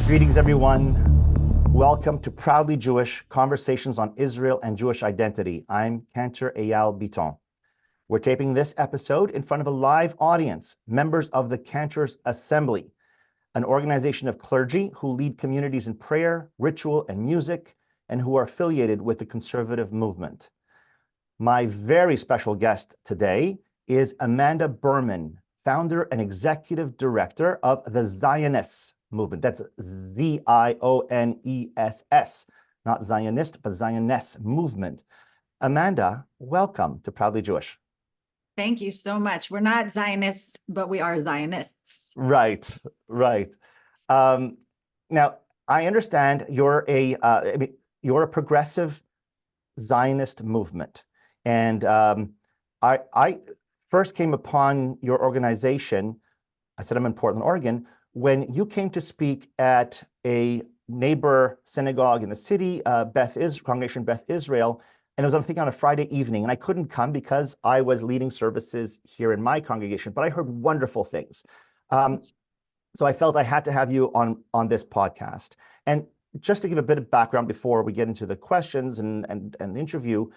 Greetings, everyone. Welcome to Proudly Jewish Conversations on Israel and Jewish Identity. I'm Cantor Eyal Bitton. We're taping this episode in front of a live audience, members of the Cantors Assembly, an organization of clergy who lead communities in prayer, ritual, and music, and who are affiliated with the conservative movement. My very special guest today is Amanda Berman, founder and executive director of the Zioness Movement. That's Z-I-O-N-E-S-S, not Zionist, but Zioness Movement. Amanda, welcome to Proudly Jewish. Thank you so much. We're not Zionists, but we are Zionists. Right. Now, I understand you're a progressive Zionist movement, and I first came upon your organization. I said I'm in Portland, Oregon, when you came to speak at a neighbor synagogue in the city, Congregation Beth Israel, and it was, I think, on a Friday evening, and I couldn't come because I was leading services here in my congregation, but I heard wonderful things. So I felt I had to have you on this podcast. And just to give a bit of background before we get into the questions and the interview,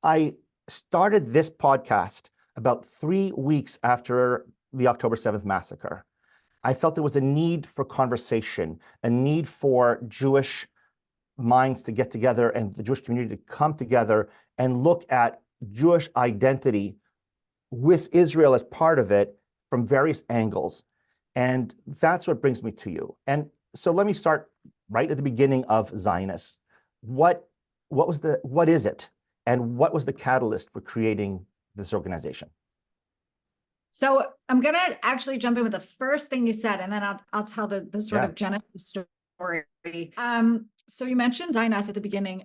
I started this podcast about 3 weeks after the October 7th massacre. I felt there was a need for conversation, a need for Jewish minds to get together and the Jewish community to come together and look at Jewish identity with Israel as part of it from various angles. And that's what brings me to you. And so let me start right at the beginning of Zionists. What is it? And what was the catalyst for creating this organization? So I'm going to actually jump in with the first thing you said, and then I'll tell the sort of genesis story. So you mentioned Zioness at the beginning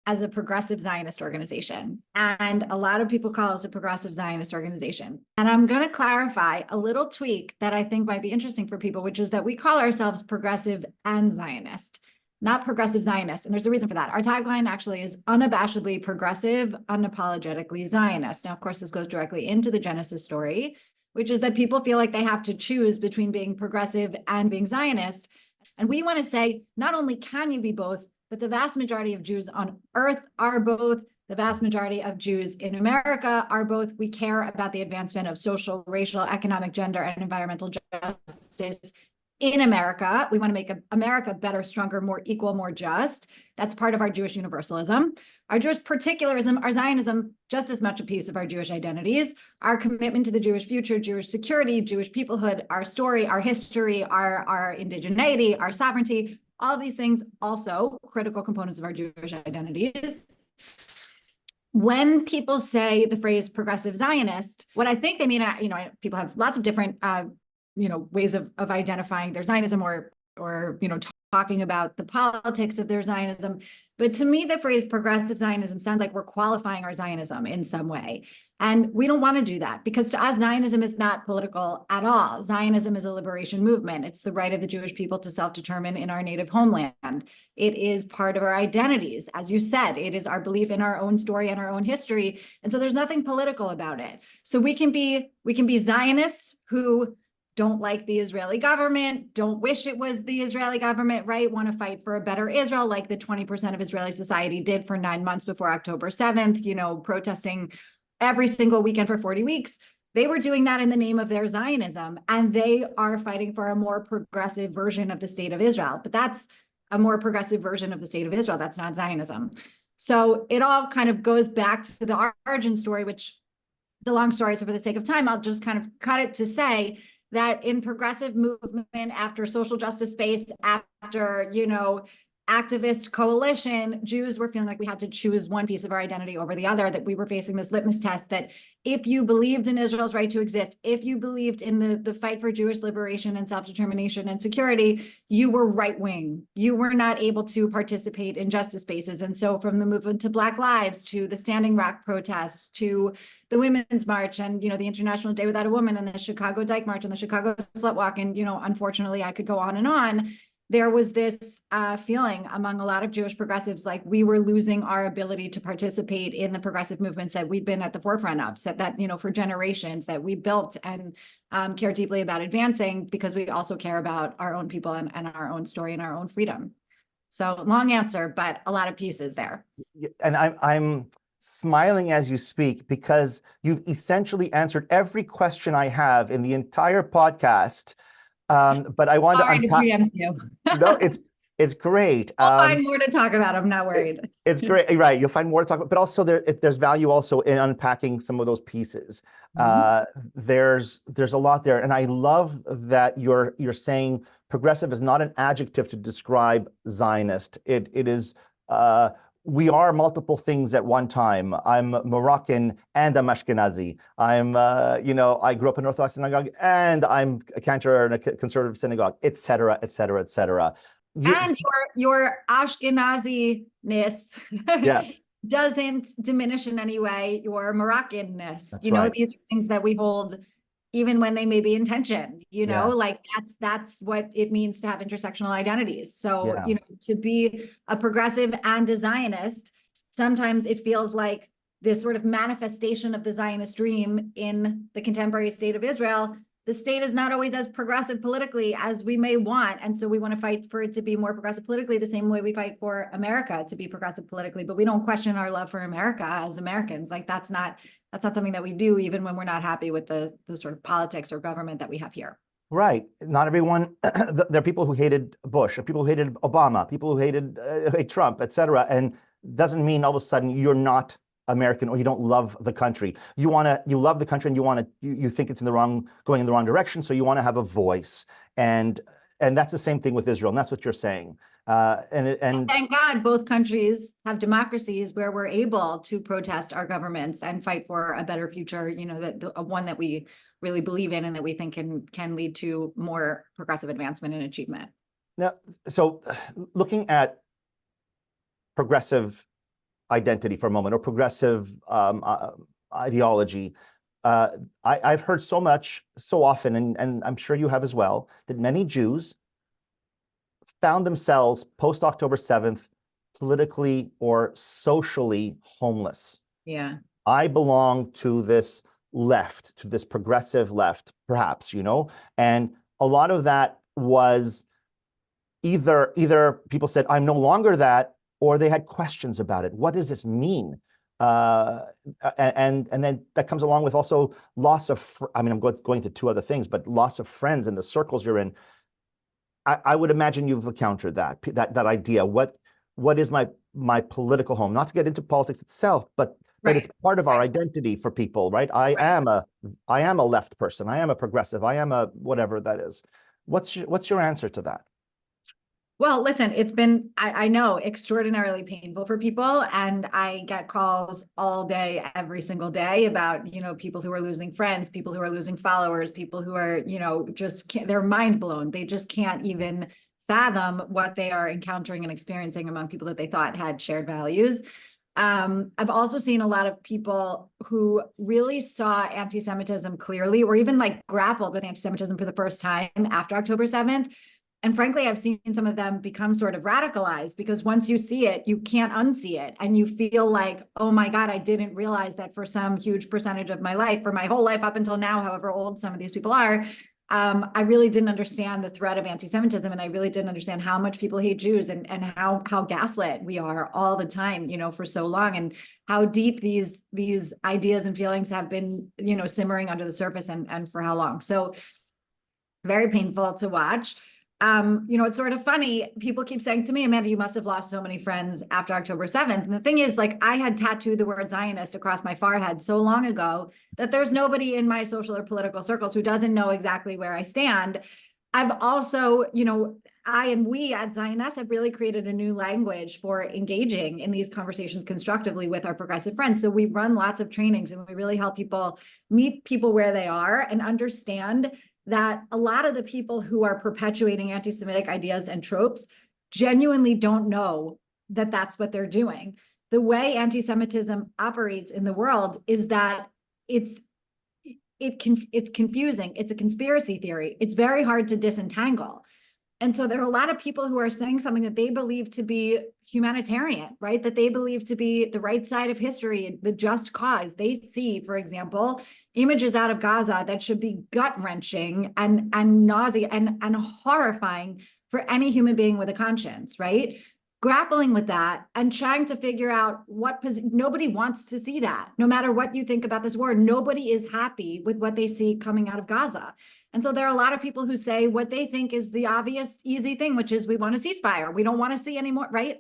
as a progressive Zionist organization, and a lot of people call us a progressive Zionist organization. And I'm going to clarify a little tweak that I think might be interesting for people, which is that we call ourselves progressive and Zionist, not progressive Zionist. And there's a reason for that. Our tagline actually is unabashedly progressive, unapologetically Zionist. Now, of course, this goes directly into the Genesis story, which is that people feel like they have to choose between being progressive and being Zionist. And we want to say, not only can you be both, but the vast majority of Jews on earth are both. The vast majority of Jews in America are both. We care about the advancement of social, racial, economic, gender, and environmental justice in America. We want to make America better, stronger, more equal, more just. That's part of our Jewish universalism. Our Jewish particularism, our Zionism, just as much a piece of our Jewish identities, our commitment to the Jewish future, Jewish security, Jewish peoplehood, our story, our history, our indigeneity, our sovereignty, all of these things also critical components of our Jewish identities. When people say the phrase progressive Zionist, what I think they mean, people have lots of different ways of identifying their Zionism or talking about the politics of their Zionism. But to me, the phrase progressive Zionism sounds like we're qualifying our Zionism in some way. And we don't want to do that, because to us, Zionism is not political at all. Zionism is a liberation movement. It's the right of the Jewish people to self-determine in our native homeland. It is part of our identities. As you said, it is our belief in our own story and our own history. And so there's nothing political about it. So we can be Zionists who don't like the Israeli government, don't wish it was the Israeli government, right? Want to fight for a better Israel, like the 20% of Israeli society did for 9 months before October 7th, protesting every single weekend for 40 weeks. They were doing that in the name of their Zionism, and they are fighting for a more progressive version of the state of Israel. But that's a more progressive version of the state of Israel. That's not Zionism. So it all kind of goes back to the origin story, which the long story. So for the sake of time, I'll just kind of cut it to say that in progressive movement, after social justice space, after, activist coalition, Jews were feeling like we had to choose one piece of our identity over the other, that we were facing this litmus test that if you believed in Israel's right to exist, if you believed in the fight for Jewish liberation and self-determination and security, you were right-wing. You were not able to participate in justice spaces. And so from the movement to Black Lives, to the Standing Rock protests, to the Women's March, and, the International Day Without a Woman, and the Chicago Dyke March, and the Chicago Slut Walk, and, unfortunately, I could go on and on. there was this feeling among a lot of Jewish progressives like we were losing our ability to participate in the progressive movements that we'd been at the forefront of, so that, you know, for generations that we built and care deeply about advancing, because we also care about our own people and our own story and our own freedom. So long answer, but a lot of pieces there. And I'm smiling as you speak because you've essentially answered every question I have in the entire podcast. But I want to unpack. Preempt you. No, it's great. I'll find more to talk about. I'm not worried. It's great, right? You'll find more to talk about, but also there's value also in unpacking some of those pieces. There's a lot there, and I love that you're saying progressive is not an adjective to describe Zionist. It is. We are multiple things at one time. I'm Moroccan and I'm Ashkenazi. I'm, I grew up in an Orthodox synagogue and I'm a Cantor in a conservative synagogue, et cetera, et cetera, et cetera. And your Ashkenazi-ness doesn't diminish in any way your Moroccan-ness. These are things that we hold even when they may be in tension, like that's what it means to have intersectional identities. So, to be a progressive and a Zionist, sometimes it feels like this sort of manifestation of the Zionist dream in the contemporary state of Israel. The state is not always as progressive politically as we may want. And so we want to fight for it to be more progressive politically, the same way we fight for America to be progressive politically, but we don't question our love for America as Americans. Like that's not something that we do, even when we're not happy with the sort of politics or government that we have here. Right. Not everyone, there are people who hated Bush, or people who hated Obama, people who hated Trump, et cetera. And doesn't mean all of a sudden you're not American or you don't love the country. You love the country and you think it's going in the wrong direction. So you want to have a voice. And that's the same thing with Israel. And that's what you're saying. And thank God both countries have democracies where we're able to protest our governments and fight for a better future, one that we really believe in and that we think can lead to more progressive advancement and achievement. Now, so looking at progressive identity for a moment, or progressive ideology, I've heard so often, and I'm sure you have as well, that many Jews found themselves post-October 7th politically or socially homeless. Yeah. I belong to this left, to this progressive left, perhaps, and a lot of that was either people said, I'm no longer that, or they had questions about it. What does this mean? And then that comes along with also loss of, I'm going to two other things, but loss of friends in the circles you're in. I would imagine you've encountered that idea. What is my political home? Not to get into politics itself, but it's part of our identity for people, right? I am a left person. I am a progressive. I am a whatever that is. What's your answer to that? Well, listen, it's been, I know, extraordinarily painful for people. And I get calls all day, every single day about, people who are losing friends, people who are losing followers, people who are, they're mind blown. They just can't even fathom what they are encountering and experiencing among people that they thought had shared values. I've also seen a lot of people who really saw anti-Semitism clearly, or even grappled with anti-Semitism for the first time after October 7th. And frankly, I've seen some of them become sort of radicalized because once you see it, you can't unsee it. And you feel like, oh my God, I didn't realize that for some huge percentage of my life, for my whole life up until now, however old some of these people are, I really didn't understand the threat of anti-Semitism. And I really didn't understand how much people hate Jews and how gaslit we are all the time, for so long, and how deep these ideas and feelings have been, simmering under the surface and for how long. So very painful to watch. It's sort of funny. People keep saying to me, Amanda, you must have lost so many friends after October 7th. And the thing is, I had tattooed the word Zionist across my forehead so long ago that there's nobody in my social or political circles who doesn't know exactly where I stand. I've also, I and we at Zioness have really created a new language for engaging in these conversations constructively with our progressive friends. So we run lots of trainings and we really help people meet people where they are and understand that a lot of the people who are perpetuating anti-Semitic ideas and tropes genuinely don't know that that's what they're doing. The way anti-Semitism operates in the world is that it's confusing. It's a conspiracy theory. It's very hard to disentangle. And so there are a lot of people who are saying something that they believe to be humanitarian, right? That they believe to be the right side of history, the just cause. They see, for example, images out of Gaza that should be gut-wrenching and nausea and horrifying for any human being with a conscience, right? Grappling with that and trying to figure out nobody wants to see that. No matter what you think about this war, nobody is happy with what they see coming out of Gaza. And so there are a lot of people who say what they think is the obvious, easy thing, which is we want a ceasefire. We don't want to see any more, right?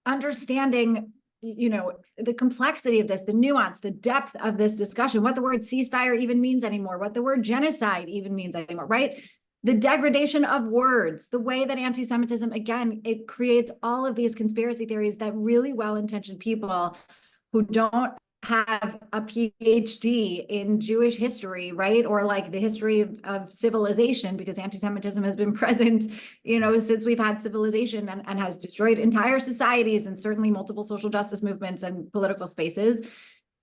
Understanding, the complexity of this, the nuance, the depth of this discussion, what the word ceasefire even means anymore, what the word genocide even means anymore, right? The degradation of words, the way that anti-Semitism, again, it creates all of these conspiracy theories that really well-intentioned people who don't have a PhD in Jewish history, right? Or like the history of civilization, because anti-Semitism has been present, since we've had civilization and has destroyed entire societies and certainly multiple social justice movements and political spaces.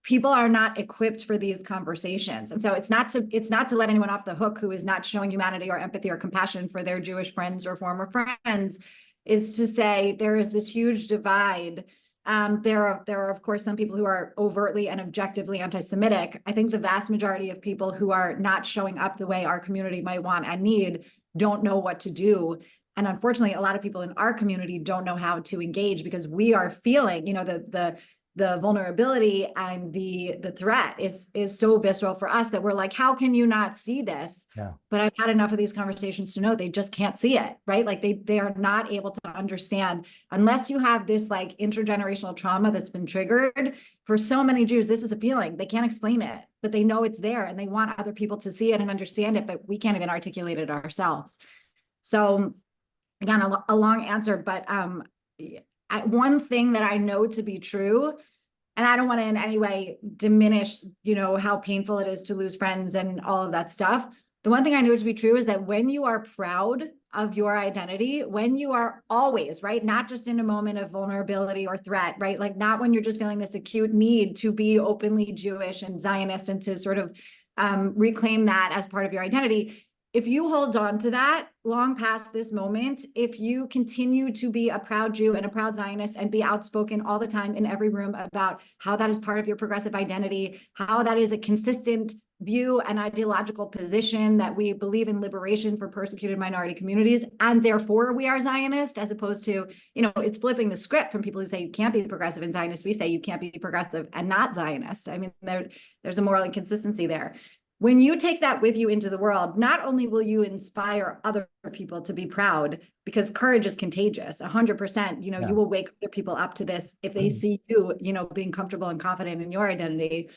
People are not equipped for these conversations. And so it's not to let anyone off the hook who is not showing humanity or empathy or compassion for their Jewish friends or former friends, is to say there is this huge divide. There are, of course, some people who are overtly and objectively anti-Semitic. I think the vast majority of people who are not showing up the way our community might want and need don't know what to do. And unfortunately, a lot of people in our community don't know how to engage because we are feeling, the vulnerability and the threat is so visceral for us that we're like, how can you not see this? Yeah. But I've had enough of these conversations to know they just can't see it, right? Like they are not able to understand unless you have this like intergenerational trauma that's been triggered. For so many Jews, this is a feeling. They can't explain it, but they know it's there and they want other people to see it and understand it, but we can't even articulate it ourselves. So again, a long answer, but one thing that I know to be true, and I don't want to in any way diminish, how painful it is to lose friends and all of that stuff. The one thing I know to be true is that when you are proud of your identity, when you are always, right, not just in a moment of vulnerability or threat, right, like not when you're just feeling this acute need to be openly Jewish and Zionist and to sort of reclaim that as part of your identity. If you hold on to that long past this moment, if you continue to be a proud Jew and a proud Zionist and be outspoken all the time in every room about how that is part of your progressive identity, how that is a consistent view and ideological position that we believe in liberation for persecuted minority communities, and therefore we are Zionist, as opposed to, it's flipping the script from people who say you can't be progressive and Zionist. We say you can't be progressive and not Zionist. I mean, there's a moral inconsistency there. When you take that with you into the world, not only will you inspire other people to be proud, because courage is contagious, 100%, you will wake other people up to this if they see you, being comfortable and confident in your identity.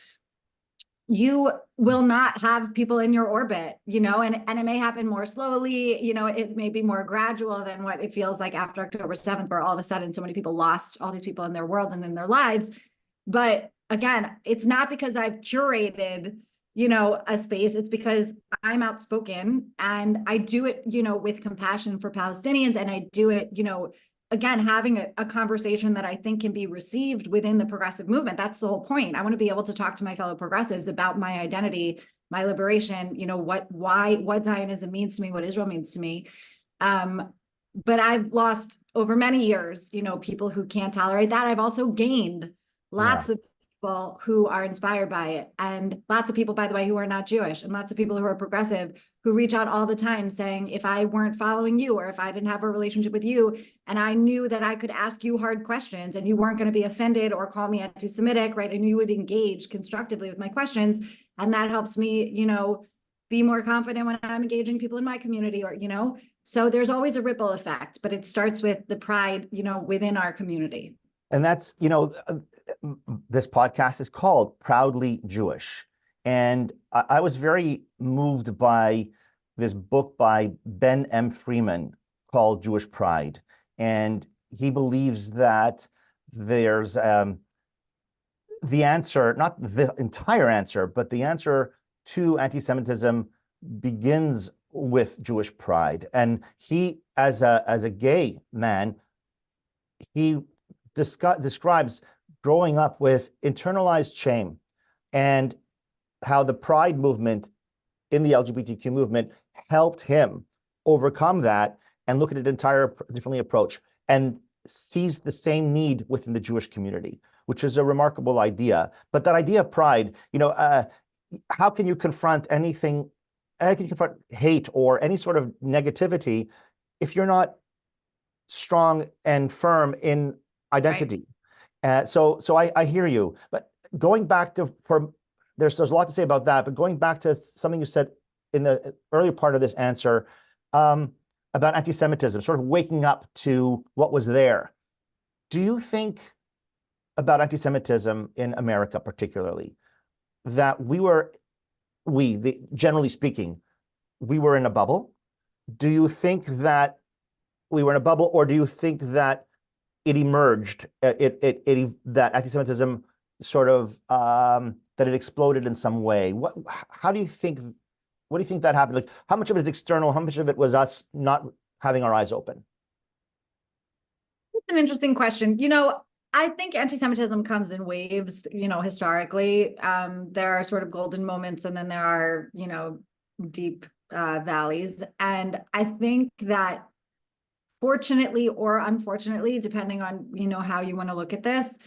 You will not have people in your orbit, and it may happen more slowly, it may be more gradual than what it feels like after October 7th, where all of a sudden so many people lost all these people in their world and in their lives. But again, it's not because I've curated a space. It's because I'm outspoken and I do it, with compassion for Palestinians. And I do it, again, having a conversation that I think can be received within the progressive movement. That's the whole point. I want to be able to talk to my fellow progressives about my identity, my liberation, what Zionism means to me, what Israel means to me. But I've lost over many years, people who can't tolerate that. I've also gained lots of people who are inspired by it, and lots of people, by the way, who are not Jewish, and lots of people who are progressive who reach out all the time saying, if I weren't following you, or if I didn't have a relationship with you, and I knew that I could ask you hard questions and you weren't going to be offended or call me anti-Semitic, right? And you would engage constructively with my questions. And that helps me, be more confident when I'm engaging people in my community, or, so there's always a ripple effect, but it starts with the pride, within our community. And that's, this podcast is called Proudly Jewish. And I was very moved by this book by Ben M. Freeman called Jewish Pride. And he believes that there's the answer, not the entire answer, but the answer to anti-Semitism begins with Jewish pride. And he, as a gay man, he describes growing up with internalized shame and how the pride movement in the LGBTQ movement helped him overcome that and look at it differently approach and sees the same need within the Jewish community, which is a remarkable idea. But that idea of pride, how can you confront anything? How can you confront hate or any sort of negativity if you're not strong and firm in identity? Right. So I hear you. But going back to there's a lot to say about that. But going back to something you said in the earlier part of this answer about anti-Semitism, sort of waking up to what was there. Do you think about anti-Semitism in America, particularly, that generally speaking, we were in a bubble? Do you think that we were in a bubble, or do you think that it emerged, that anti-Semitism sort of, that it exploded in some way? What do you think that happened? Like, how much of it is external? How much of it was us not having our eyes open? That's an interesting question. I think anti-Semitism comes in waves, historically. There are sort of golden moments, and then there are, deep valleys. And I think that, fortunately or unfortunately, depending on, how you want to look at this,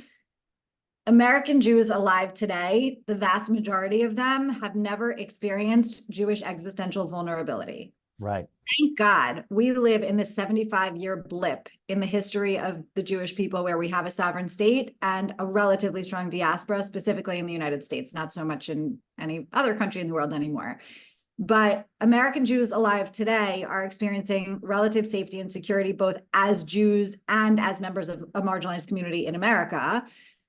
American Jews alive today, the vast majority of them have never experienced Jewish existential vulnerability. Right. Thank God we live in this 75-year blip in the history of the Jewish people where we have a sovereign state and a relatively strong diaspora, specifically in the United States, not so much in any other country in the world anymore. But American Jews alive today are experiencing relative safety and security, both as Jews and as members of a marginalized community in America.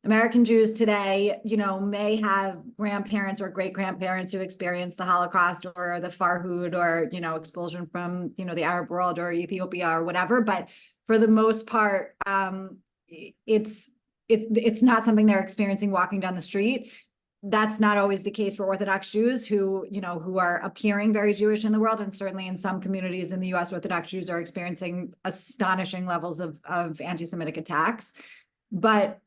American Jews today, may have grandparents or great-grandparents who experienced the Holocaust or the Farhud or, expulsion from, the Arab world or Ethiopia or whatever. But for the most part, it's not something they're experiencing walking down the street. That's not always the case for Orthodox Jews who are appearing very Jewish in the world. And certainly in some communities in the US, Orthodox Jews are experiencing astonishing levels of anti-Semitic attacks. But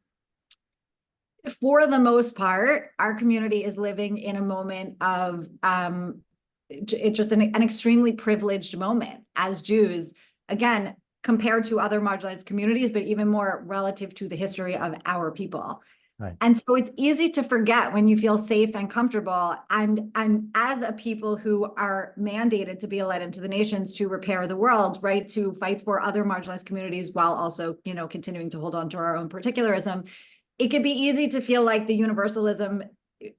for the most part, our community is living in a moment of it's just an extremely privileged moment as Jews, again, compared to other marginalized communities, but even more relative to the history of our people. Right. And so it's easy to forget when you feel safe and comfortable. And as a people who are mandated to be a light into the nations, to repair the world, right, to fight for other marginalized communities while also, continuing to hold on to our own particularism, it could be easy to feel like the universalism,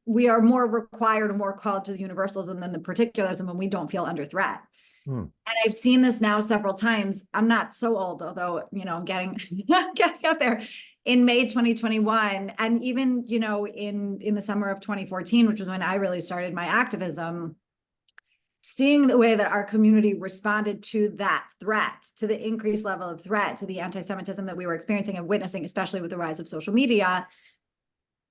we are more required and more called to the universalism than the particularism when we don't feel under threat. And I've seen this now several times. I'm not so old, although, I'm getting up there. In May 2021, and even, in the summer of 2014, which was when I really started my activism, seeing the way that our community responded to that threat, to the increased level of threat, to the anti-Semitism that we were experiencing and witnessing, especially with the rise of social media,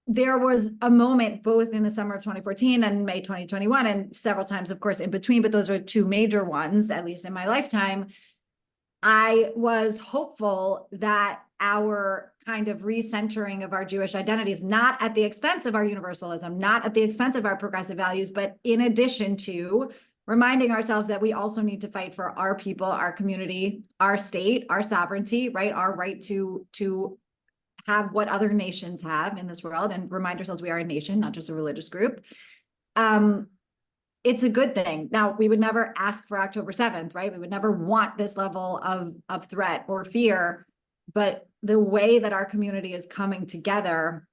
there was a moment both in the summer of 2014 and May 2021, and several times, of course, in between, but those are two major ones, at least in my lifetime. I was hopeful that our kind of recentering of our Jewish identities, not at the expense of our universalism, not at the expense of our progressive values, but in addition to reminding ourselves that we also need to fight for our people, our community, our state, our sovereignty, right? Our right to have what other nations have in this world, and remind ourselves we are a nation, not just a religious group. It's a good thing. Now, we would never ask for October 7th, right? We would never want this level of threat or fear, but the way that our community is coming together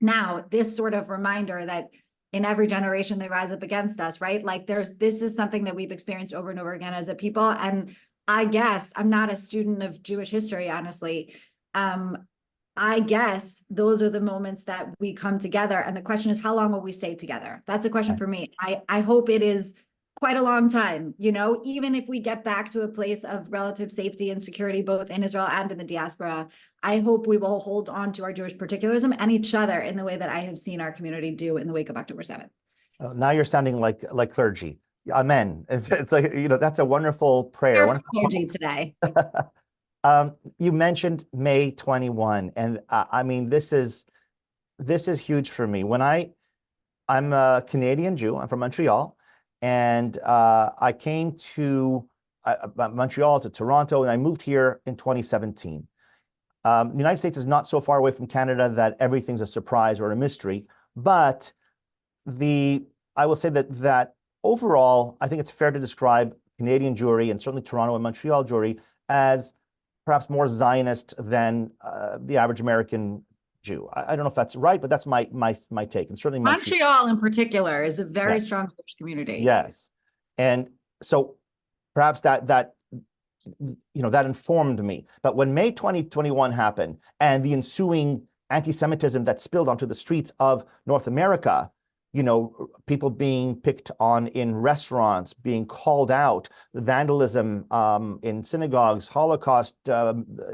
now, this sort of reminder that in every generation they rise up against us, right? Like this is something that we've experienced over and over again as a people. And I guess I'm not a student of Jewish history, honestly. I guess those are the moments that we come together. And the question is, how long will we stay together? That's a question for me. I hope it is quite a long time, even if we get back to a place of relative safety and security, both in Israel and in the diaspora. I hope we will hold on to our Jewish particularism and each other in the way that I have seen our community do in the wake of October 7th. Now you're sounding like clergy. Amen. It's like, that's a wonderful prayer. Wonderful clergy today. You mentioned May 21, and I mean, this is huge for me. I'm a Canadian Jew. I'm from Montreal, and I came to Montreal to Toronto, and I moved here in 2017. The United States is not so far away from Canada that everything's a surprise or a mystery, but I will say that overall, I think it's fair to describe Canadian Jewry and certainly Toronto and Montreal Jewry as perhaps more Zionist than the average American Jew. I don't know if that's right, but that's my take. And certainly Montreal in particular is a very strong Jewish community. Yes. And so perhaps that informed me. But when May 2021 happened and the ensuing anti-Semitism that spilled onto the streets of North America, people being picked on in restaurants, being called out, vandalism in synagogues, Holocaust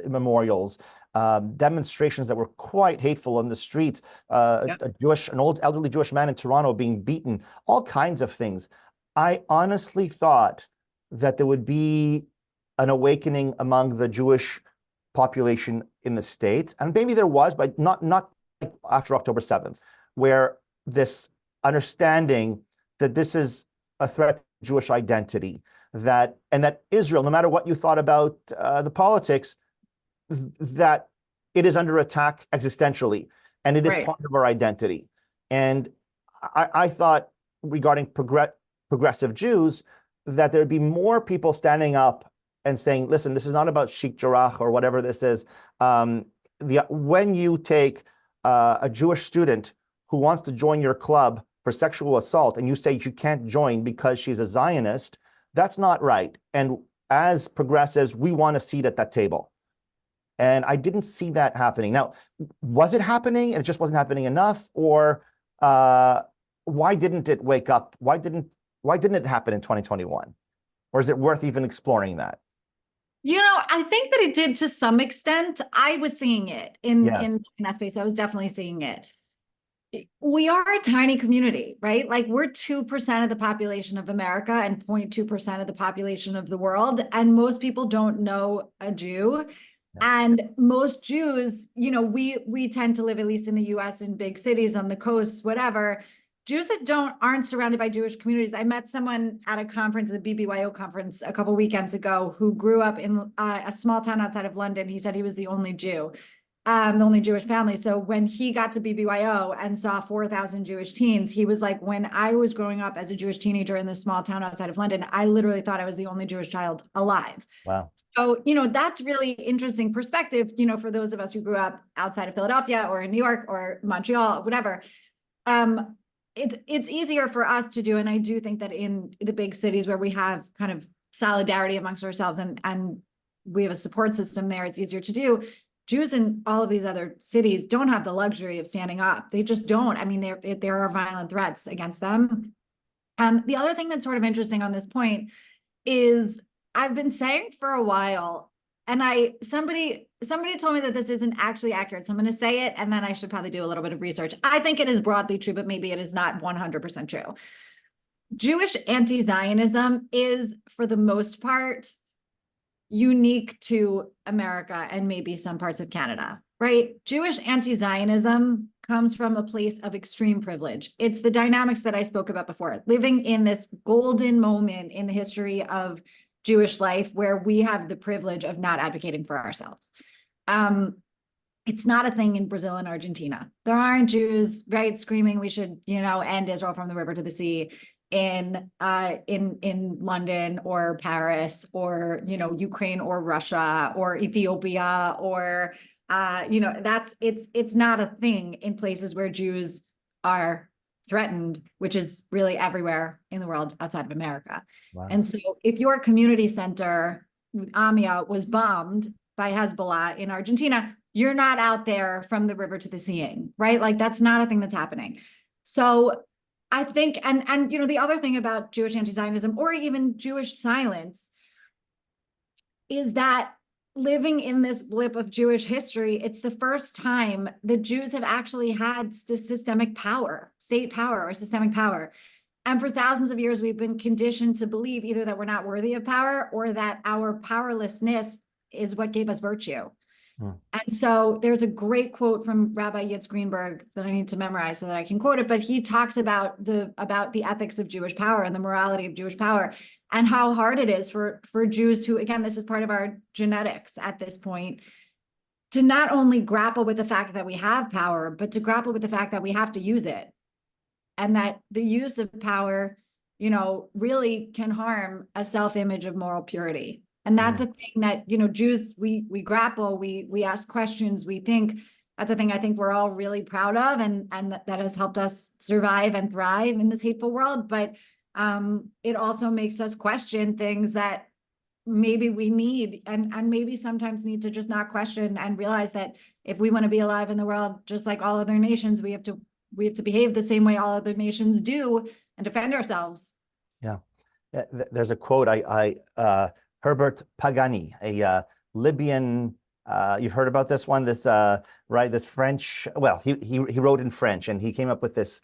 memorials, demonstrations that were quite hateful in the streets, an old elderly Jewish man in Toronto being beaten, all kinds of things. I honestly thought that there would be an awakening among the Jewish population in the States, and maybe there was, but not after October 7th, where this understanding that this is a threat to Jewish identity, that Israel, no matter what you thought about the politics, that it is under attack existentially, and it is part of our identity. And I thought regarding progressive Jews that there'd be more people standing up and saying, listen, this is not about Sheikh Jarrah or whatever this is. When you take a Jewish student who wants to join your club for sexual assault and you say you can't join because she's a Zionist, that's not right. And as progressives, we want a seat at that table. And I didn't see that happening. Now, was it happening and it just wasn't happening enough? Or why didn't it wake up? Why didn't it happen in 2021? Or is it worth even exploring that? I think that it did to some extent. I was seeing it in that space. I was definitely seeing it. We are a tiny community, right? Like we're 2% of the population of America and 0.2% of the population of the world. And most people don't know a Jew. And most Jews, we tend to live, at least in the US, in big cities, on the coast, whatever. Jews that aren't surrounded by Jewish communities. I met someone at a conference, the BBYO conference, a couple weekends ago, who grew up in a small town outside of London. He said he was the only Jew, the only Jewish family. So when he got to BBYO and saw 4,000 Jewish teens, he was like, when I was growing up as a Jewish teenager in this small town outside of London, I literally thought I was the only Jewish child alive. Wow. So, that's really interesting perspective, for those of us who grew up outside of Philadelphia or in New York or Montreal, whatever. It's easier for us to do. And I do think that in the big cities where we have kind of solidarity amongst ourselves and we have a support system there, it's easier to do. Jews in all of these other cities don't have the luxury of standing up. They just don't. I mean, there are violent threats against them. The other thing that's sort of interesting on this point is I've been saying for a while, and somebody told me that this isn't actually accurate. So I'm going to say it, and then I should probably do a little bit of research. I think it is broadly true, but maybe it is not 100% true. Jewish anti-Zionism is, for the most part, unique to America and maybe some parts of Canada, right? Jewish anti-Zionism comes from a place of extreme privilege. It's the dynamics that I spoke about before, living in this golden moment in the history of Jewish life where we have the privilege of not advocating for ourselves. It's not a thing in Brazil and Argentina. There aren't Jews, right, screaming we should, end Israel from the river to the sea in London or Paris or, Ukraine or Russia or Ethiopia or, it's not a thing in places where Jews are threatened, which is really everywhere in the world outside of America. Wow. And so if your community center with Amia was bombed by Hezbollah in Argentina, you're not out there from the river to the seeing, right? Like that's not a thing that's happening. So I think, and the other thing about Jewish anti-Zionism or even Jewish silence is that living in this blip of Jewish history, it's the first time that Jews have actually had systemic power, state power or systemic power. And for thousands of years, we've been conditioned to believe either that we're not worthy of power or that our powerlessness is what gave us virtue. And so there's a great quote from Rabbi Yitz Greenberg that I need to memorize so that I can quote it, but he talks about the ethics of Jewish power and the morality of Jewish power, and how hard it is for Jews to, again, this is part of our genetics at this point, to not only grapple with the fact that we have power, but to grapple with the fact that we have to use it. And that the use of power, really can harm a self-image of moral purity. And that's a thing that, Jews, we grapple, we ask questions, we think. That's a thing I think we're all really proud of, and that has helped us survive and thrive in this hateful world. But it also makes us question things that maybe we need, and maybe sometimes need to just not question, and realize that if we want to be alive in the world just like all other nations, we have to behave the same way all other nations do and defend ourselves. Yeah. There's a quote, Herbert Pagani, a Libyan, you've heard about this one, this French, well, he wrote in French, and he came up with this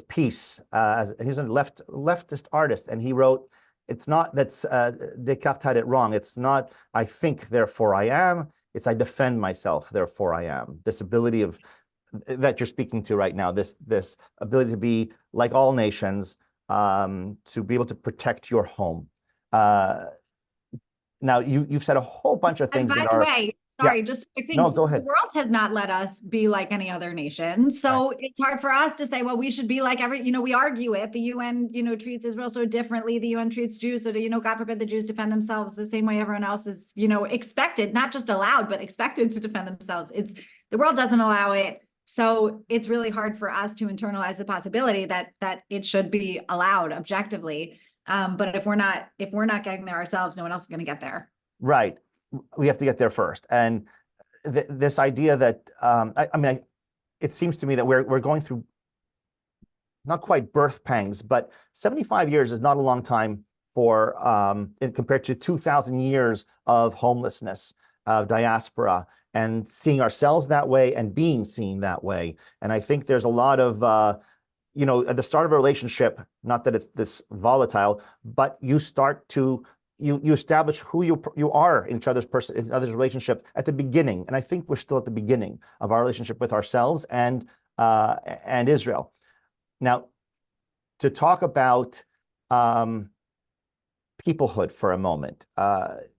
piece, and he was a leftist artist, and he wrote, it's not, Descartes had it wrong, it's not I think, therefore I am, it's I defend myself, therefore I am. This ability that you're speaking to right now, this ability to be like all nations, to be able to protect your home. Now you've said a whole bunch of things. And by the way, sorry, just I think no, go ahead. The world has not let us be like any other nation. So it's hard for us to say, well, we should be like we argue it. The UN, treats Israel so differently. The UN treats Jews so that, God forbid the Jews defend themselves the same way everyone else is, expected, not just allowed, but expected to defend themselves. The world doesn't allow it. So it's really hard for us to internalize the possibility that it should be allowed objectively. But if we're not getting there ourselves, no one else is going to get there. Right. We have to get there first. And this idea that, it seems to me that we're going through not quite birth pangs, but 75 years is not a long time for, compared to 2,000 years of homelessness, of diaspora, and seeing ourselves that way and being seen that way. And I think there's a lot of, at the start of a relationship, not that it's this volatile, but you start to, you establish who you are in each other's relationship at the beginning. And I think we're still at the beginning of our relationship with ourselves and Israel. Now, to talk about peoplehood for a moment,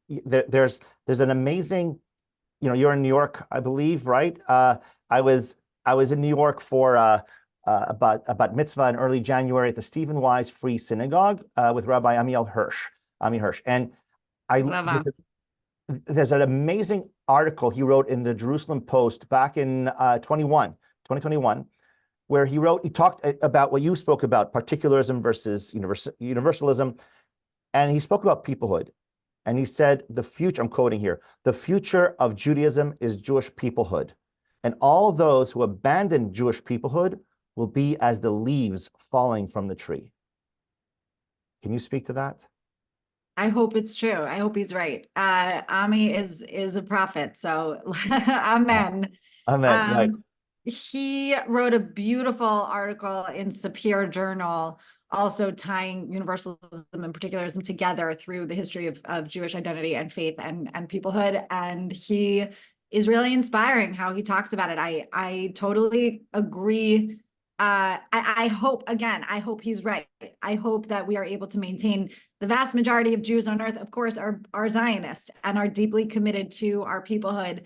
there's an amazing, you're in New York, I believe, right? I was in New York for about mitzvah in early January at the Stephen Wise Free Synagogue with Rabbi Ami Hirsch. And there's an amazing article he wrote in the Jerusalem Post back in 2021, where he talked about what you spoke about, particularism versus universalism. And he spoke about peoplehood. And he said, the future, I'm quoting here, the future of Judaism is Jewish peoplehood. And all those who abandon Jewish peoplehood will be as the leaves falling from the tree. Can you speak to that? I hope it's true. I hope he's right. Ami is a prophet, so amen. Amen, right. He wrote a beautiful article in Sapir Journal, also tying universalism and particularism together through the history of Jewish identity and faith and peoplehood. And he is really inspiring how he talks about it. I totally agree. I hope he's right. I hope that we are able to maintain. The vast majority of Jews on earth, of course, are Zionist and are deeply committed to our peoplehood.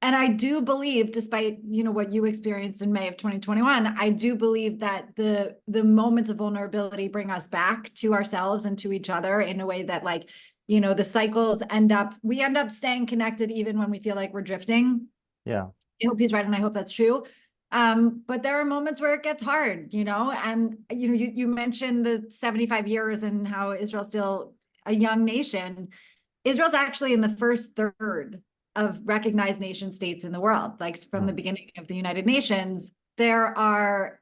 And I do believe, despite what you experienced in May of 2021, I do believe that the moments of vulnerability bring us back to ourselves and to each other in a way that, the cycles we end up staying connected even when we feel like we're drifting. Yeah. I hope he's right, and I hope that's true. But there are moments where it gets hard, and you mentioned the 75 years and how Israel's still a young nation. Israel's actually in the first third of recognized nation states in the world. Like from the beginning of the United Nations, there are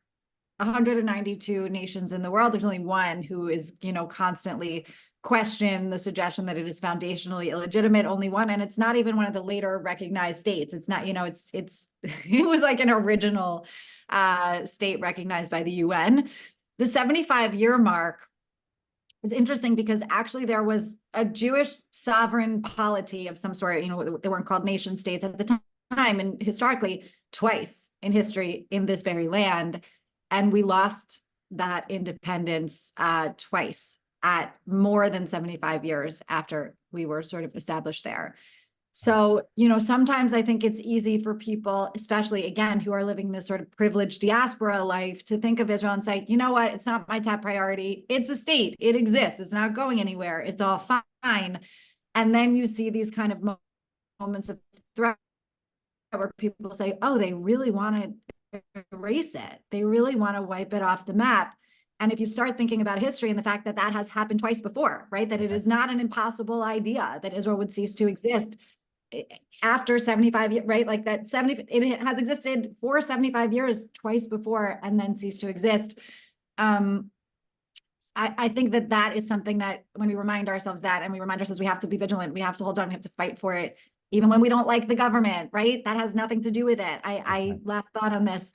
192 nations in the world. There's only one who is, constantly question the suggestion that it is foundationally illegitimate, only one, and it's not even one of the later recognized states. It's not, it was like an original state recognized by the UN. The 75-year mark is interesting because actually there was a Jewish sovereign polity of some sort, they weren't called nation states at the time, and historically twice in history in this very land. And we lost that independence twice at more than 75 years after we were sort of established there. So, sometimes I think it's easy for people, especially again, who are living this sort of privileged diaspora life, to think of Israel and say, you know what, it's not my top priority. It's a state. It exists. It's not going anywhere. It's all fine. And then you see these kind of moments of threat where people say, oh, they really want to erase it. They really want to wipe it off the map. And if you start thinking about history and the fact that that has happened twice before, right, that it is not an impossible idea that Israel would cease to exist after 75 years, right? Like that it has existed for 75 years twice before and then ceased to exist. I think that is something that when we remind ourselves that, and we remind ourselves we have to be vigilant, we have to hold on, we have to fight for it, even when we don't like the government, right? That has nothing to do with it. I last thought on this.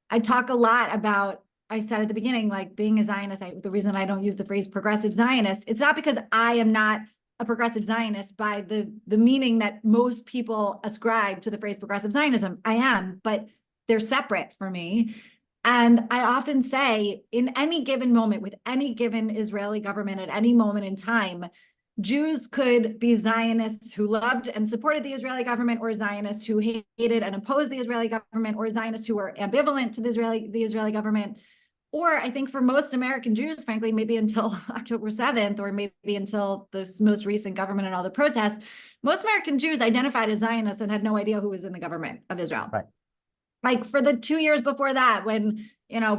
I talk a lot about, I said at the beginning, like being a Zionist, the reason I don't use the phrase progressive Zionist, it's not because I am not a progressive Zionist by the meaning that most people ascribe to the phrase progressive Zionism. I am, but they're separate for me. And I often say, in any given moment with any given Israeli government at any moment in time, Jews could be Zionists who loved and supported the Israeli government, or Zionists who hated and opposed the Israeli government, or Zionists who were ambivalent to the Israeli government. Or I think for most American Jews, frankly, maybe until October 7th, or maybe until this most recent government and all the protests, most American Jews identified as Zionists and had no idea who was in the government of Israel. Right. Like for the 2 years before that, when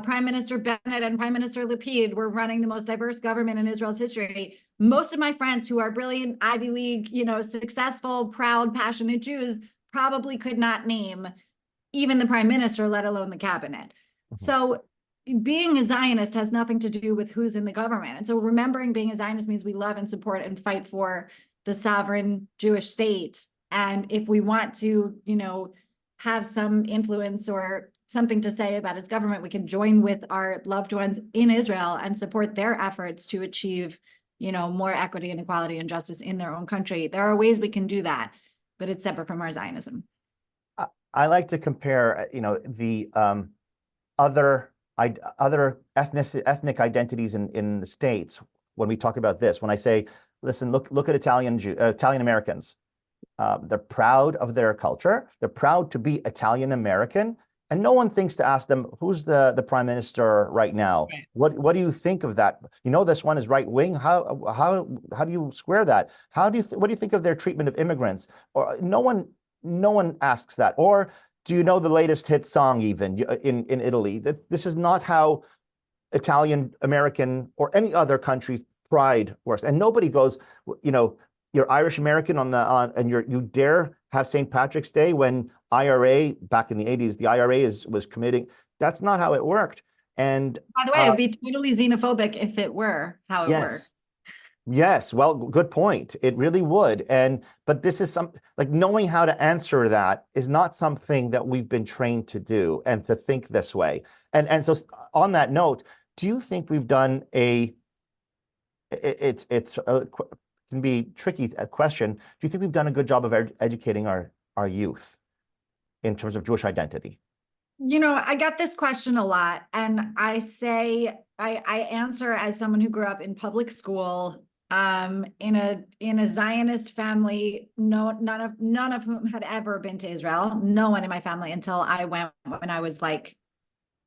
Prime Minister Bennett and Prime Minister Lapid were running the most diverse government in Israel's history, most of my friends who are brilliant Ivy League, successful, proud, passionate Jews probably could not name even the prime minister, let alone the cabinet. Mm-hmm. So being a Zionist has nothing to do with who's in the government. And so remembering being a Zionist means we love and support and fight for the sovereign Jewish state. And if we want to, have some influence or something to say about its government, we can join with our loved ones in Israel and support their efforts to achieve, more equity and equality and justice in their own country. There are ways we can do that, but it's separate from our Zionism. I like to compare, the other ethnic identities in the States when we talk about this. When I say, listen, look at Italian Americans. They're proud of their culture. They're proud to be Italian American, and no one thinks to ask them, who's the prime minister right now? Right. What do you think of that? This one is right wing. How do you square that? What do you think of their treatment of immigrants? Or no one asks that. Or do you know the latest hit song even in Italy? This is not how Italian American or any other country's pride works. And nobody goes, you're Irish American and you dare have St. Patrick's Day when IRA back in the 80s, the IRA was committing. That's not how it worked. And by the way, it would be totally xenophobic if it were how it worked. Yes. Well, good point. It really would. But this is like knowing how to answer that is not something that we've been trained to do and to think this way. And so on that note, do you think we've done can be tricky question. Do you think we've done a good job of educating our youth in terms of Jewish identity? I got this question a lot, and I say I answer as someone who grew up in public school, in a Zionist family. None of whom had ever been to Israel. No one in my family until I went when I was like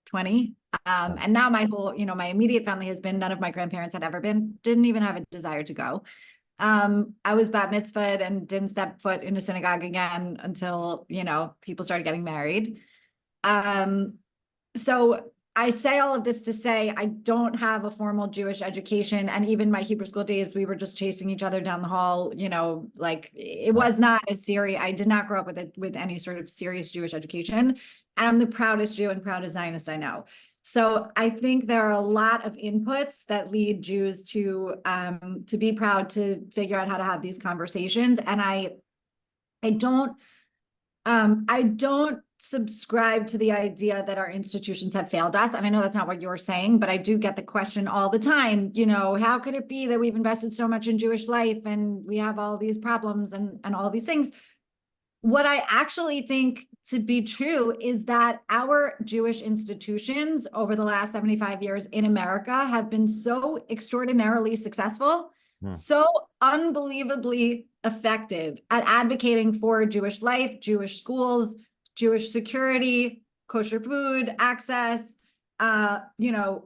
20. And now my whole, my immediate family has been. None of my grandparents had ever been. Didn't even have a desire to go. I was bat mitzvahed and didn't step foot in a synagogue again until, people started getting married. So I say all of this to say I don't have a formal Jewish education. And even my Hebrew school days, we were just chasing each other down the hall, like it was not a serious, I did not grow up with any sort of serious Jewish education. And I'm the proudest Jew and proudest Zionist I know. So I think there are a lot of inputs that lead Jews to be proud to figure out how to have these conversations. And I don't subscribe to the idea that our institutions have failed us. And I know that's not what you're saying, but I do get the question all the time, how could it be that we've invested so much in Jewish life and we have all these problems and all these things? What I actually think to be true is that our Jewish institutions over the last 75 years in America have been so extraordinarily successful, so unbelievably effective at advocating for Jewish life, Jewish schools, Jewish security, kosher food access,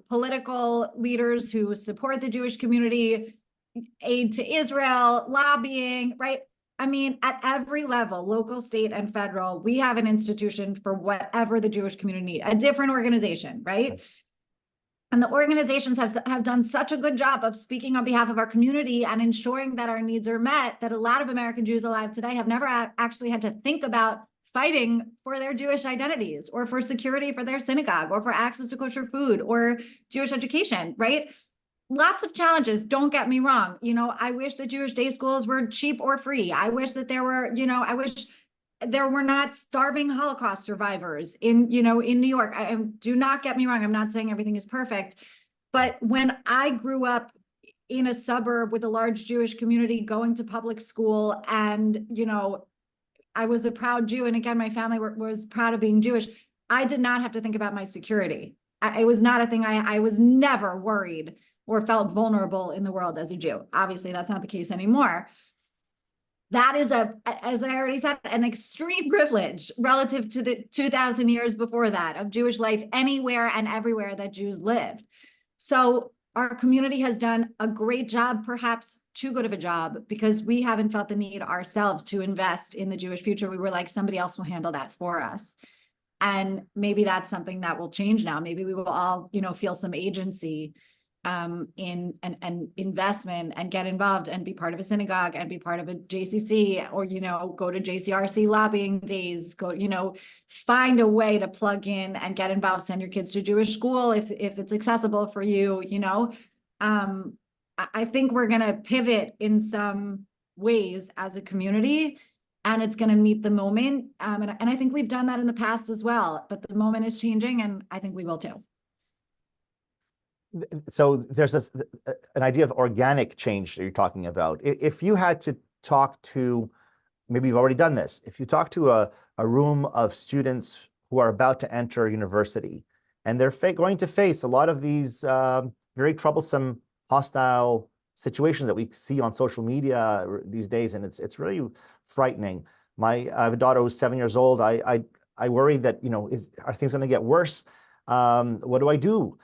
political leaders who support the Jewish community, aid to Israel, lobbying, right? I mean, at every level, local, state, and federal, we have an institution for whatever the Jewish community needs, a different organization, right? And the organizations have done such a good job of speaking on behalf of our community and ensuring that our needs are met, that a lot of American Jews alive today have never actually had to think about fighting for their Jewish identities or for security for their synagogue or for access to kosher food or Jewish education, right? Lots of challenges, don't get me wrong. I wish the Jewish day schools were cheap or free. I wish that there were, I wish there were not starving Holocaust survivors in New York. Do not get me wrong. I'm not saying everything is perfect, but when I grew up in a suburb with a large Jewish community going to public school and, I was a proud Jew. And again, my family was proud of being Jewish. I did not have to think about my security. It was not a thing. I was never worried or felt vulnerable in the world as a Jew. Obviously, that's not the case anymore. That is, as I already said, an extreme privilege relative to the 2,000 years before that of Jewish life anywhere and everywhere that Jews lived. So our community has done a great job, perhaps too good of a job, because we haven't felt the need ourselves to invest in the Jewish future. We were like, somebody else will handle that for us. And maybe that's something that will change now. Maybe we will all, feel some agency in an investment and get involved and be part of a synagogue and be part of a JCC or, go to JCRC lobbying days, find a way to plug in and get involved, send your kids to Jewish school if it's accessible for you, I think we're going to pivot in some ways as a community and it's going to meet the moment. And I think we've done that in the past as well, but the moment is changing and I think we will too. So there's an idea of organic change that you're talking about. If you had to talk to, maybe you've already done this, if you talk to a room of students who are about to enter university, and they're going to face a lot of these very troublesome, hostile situations that we see on social media these days, and it's really frightening. I have a daughter who's 7 years old. I worry that, are things going to get worse? What do I do?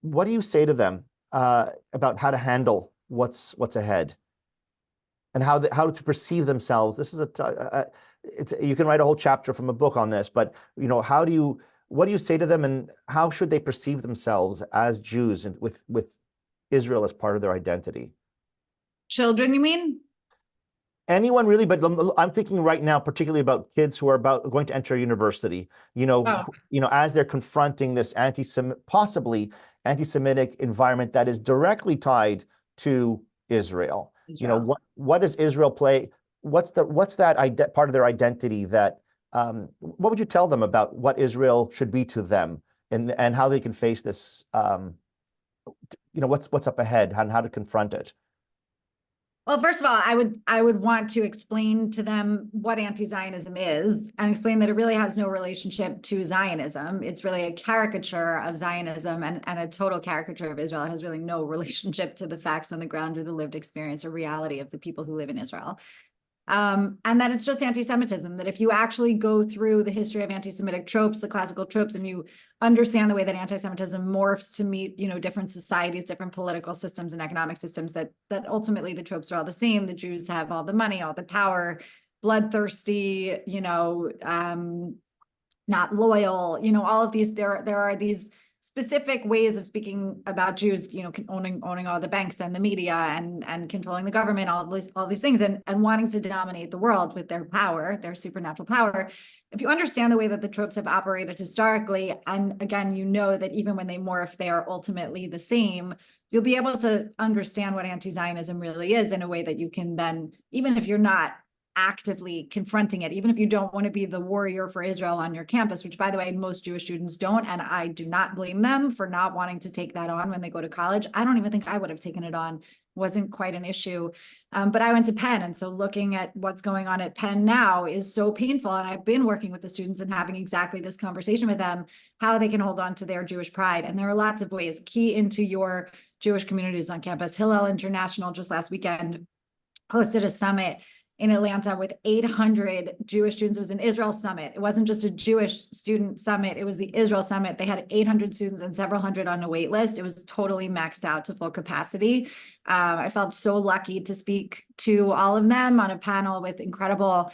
What do you say to them about how to handle what's ahead and how to perceive themselves? This is you can write a whole chapter from a book on this, but what do you say to them and how should they perceive themselves as Jews and with Israel as part of their identity? Children, you mean? Anyone really, but I'm thinking right now, particularly about kids who are going to enter university, as they're confronting this possibly anti-Semitic environment that is directly tied to Israel. What does Israel play? What's that part of their identity that, what would you tell them about what Israel should be to them and how they can face this, what's up ahead and how to confront it? Well, first of all, I would want to explain to them what anti-Zionism is and explain that it really has no relationship to Zionism. It's really a caricature of Zionism and a total caricature of Israel. It has really no relationship to the facts on the ground or the lived experience or reality of the people who live in Israel. And that it's just anti-Semitism, that if you actually go through the history of anti-Semitic tropes, the classical tropes, and you understand the way that anti-Semitism morphs to meet, different societies, different political systems and economic systems, that ultimately the tropes are all the same. The Jews have all the money, all the power, bloodthirsty, not loyal, all of these, there are these specific ways of speaking about Jews, owning all the banks and the media and controlling the government, all these things, and wanting to dominate the world with their power, their supernatural power. If you understand the way that the tropes have operated historically, and again, that even when they morph, they are ultimately the same, you'll be able to understand what anti-Zionism really is in a way that you can then, even if you're not actively confronting it, even if you don't want to be the warrior for Israel on your campus, which, by the way, most Jewish students don't. And I do not blame them for not wanting to take that on when they go to college. I don't even think I would have taken it on. Wasn't quite an issue. But I went to Penn. And so looking at what's going on at Penn now is so painful. And I've been working with the students and having exactly this conversation with them, how they can hold on to their Jewish pride. And there are lots of ways. Key into your Jewish communities on campus. Hillel International just last weekend hosted a summit in Atlanta with 800 Jewish students. It was an Israel summit. It wasn't just a Jewish student summit. It was the Israel summit. They had 800 students and several hundred on a wait list. It was totally maxed out to full capacity. I felt so lucky to speak to all of them on a panel with incredible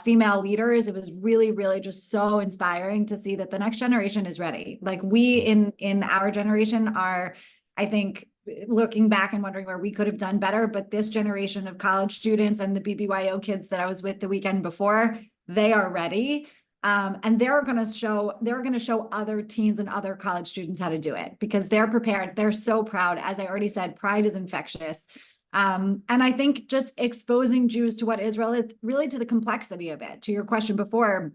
female leaders. It was really, really just so inspiring to see that the next generation is ready. Like we in our generation are, I think, looking back and wondering where we could have done better, but this generation of college students and the BBYO kids that I was with the weekend before, they are ready. And they're going to show other teens and other college students how to do it because they're prepared. They're so proud. As I already said, pride is infectious. And I think just exposing Jews to what Israel is, really to the complexity of it. To your question before,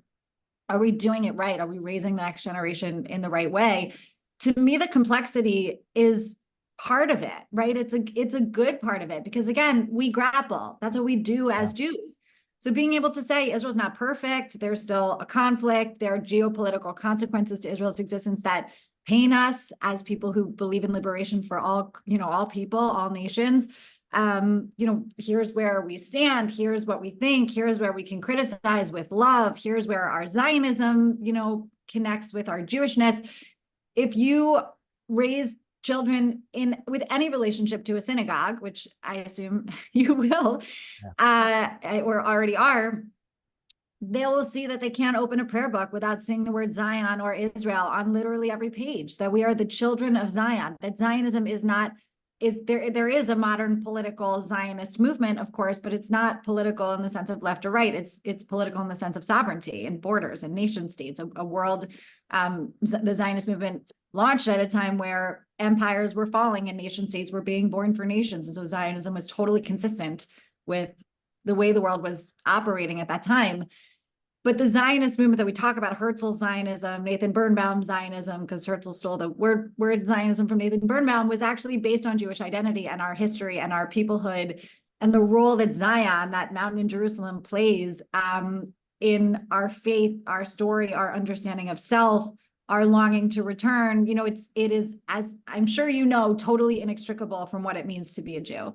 are we doing it right? Are we raising the next generation in the right way? To me, the complexity is part of it, right? It's a good part of it because, again, we grapple. That's what we do as Jews. So being able to say Israel's not perfect, there's still a conflict, there are geopolitical consequences to Israel's existence that pain us as people who believe in liberation for all, all people, all nations. Here's where we stand, here's what we think, here's where we can criticize with love, here's where our Zionism, connects with our Jewishness. If you raise children with any relationship to a synagogue, which I assume you will, or already are, they will see that they can't open a prayer book without seeing the word Zion or Israel on literally every page, that we are the children of Zion, that Zionism is not, there is a modern political Zionist movement, of course, but it's not political in the sense of left or right. It's political in the sense of sovereignty and borders and nation states, a world. The Zionist movement launched at a time where empires were falling and nation states were being born for nations. And so Zionism was totally consistent with the way the world was operating at that time. But the Zionist movement that we talk about, Herzl Zionism, Nathan Birnbaum Zionism, because Herzl stole the word Zionism from Nathan Birnbaum, was actually based on Jewish identity and our history and our peoplehood and the role that Zion, that mountain in Jerusalem, plays in our faith, our story, our understanding of self, our longing to return. It is, as I'm sure you know, totally inextricable from what it means to be a Jew.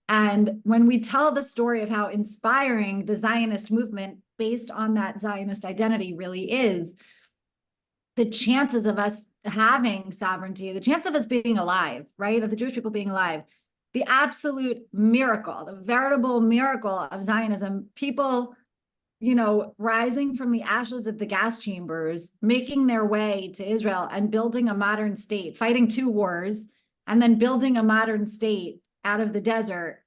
And when we tell the story of how inspiring the Zionist movement based on that Zionist identity really is, the chances of us having sovereignty, the chance of us being alive, right, of the Jewish people being alive, the absolute miracle, the veritable miracle of Zionism, people rising from the ashes of the gas chambers, making their way to Israel and building a modern state, fighting 2 wars, and then building a modern state out of the desert.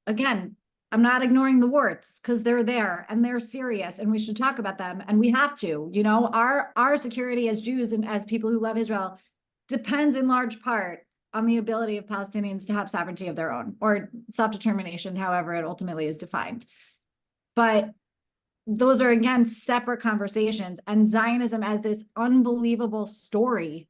Again, I'm not ignoring the warts because they're there and they're serious and we should talk about them. And we have to, our security as Jews and as people who love Israel depends in large part on the ability of Palestinians to have sovereignty of their own or self-determination, however it ultimately is defined. But those are, again, separate conversations. And Zionism as this unbelievable story,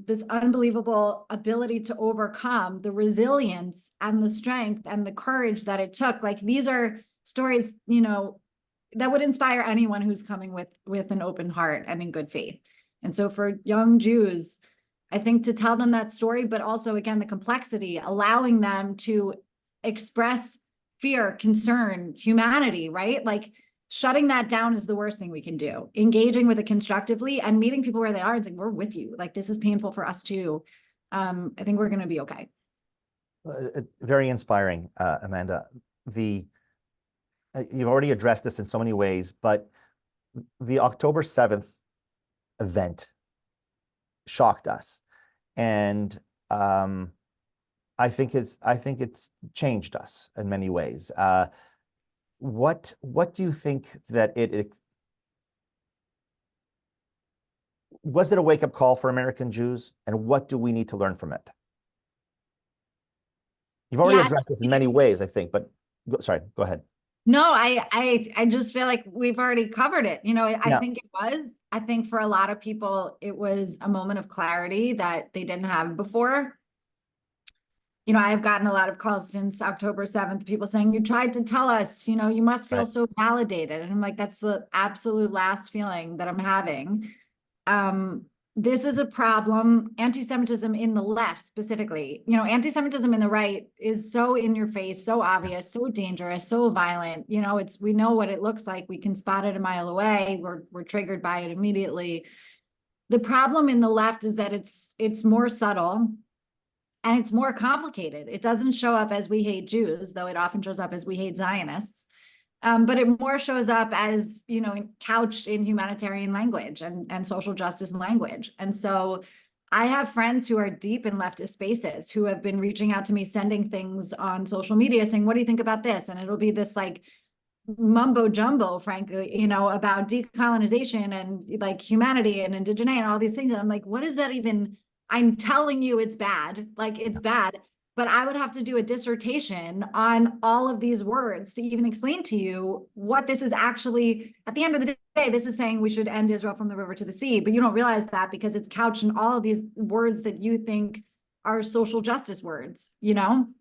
this unbelievable ability to overcome, the resilience and the strength and the courage that it took. Like, these are stories, that would inspire anyone who's coming with an open heart and in good faith. And so for young Jews, I think to tell them that story, but also, again, the complexity, allowing them to express fear, concern, humanity, right? Like, shutting that down is the worst thing we can do. Engaging with it constructively and meeting people where they are and saying, we're with you. Like, this is painful for us too. I think we're going to be okay. Very inspiring, Amanda. You've already addressed this in so many ways, but the October 7th event shocked us. And I think it's changed us in many ways. What do you think that was it a wake-up call for American Jews, and what do we need to learn from it? You've already addressed this in many ways, I think, but sorry, go ahead. No, I just feel like we've already covered it. I Yeah, think it was. I think for a lot of people, it was a moment of clarity that they didn't have before. I've gotten a lot of calls since October 7th, people saying, you tried to tell us, you must feel right. so validated. And I'm like, that's the absolute last feeling that I'm having. Um, this is a problem, anti-Semitism in the left specifically. Anti-Semitism in the right is so in your face, so obvious, so dangerous, so violent. We know what it looks like. We can spot it a mile away. We're triggered by it immediately. The problem in the left is that it's more subtle and it's more complicated. It doesn't show up as we hate Jews, though it often shows up as we hate Zionists. But it more shows up as, couched in humanitarian language and social justice language. And so I have friends who are deep in leftist spaces who have been reaching out to me, sending things on social media saying, what do you think about this? And it'll be this like mumbo jumbo, frankly, about decolonization and like humanity and indigeneity and all these things. And I'm like, what is that even? I'm telling you it's bad, like it's bad, but I would have to do a dissertation on all of these words to even explain to you what this is actually. At the end of the day, this is saying we should end Israel from the river to the sea, but you don't realize that because it's couched in all of these words that you think are social justice words, And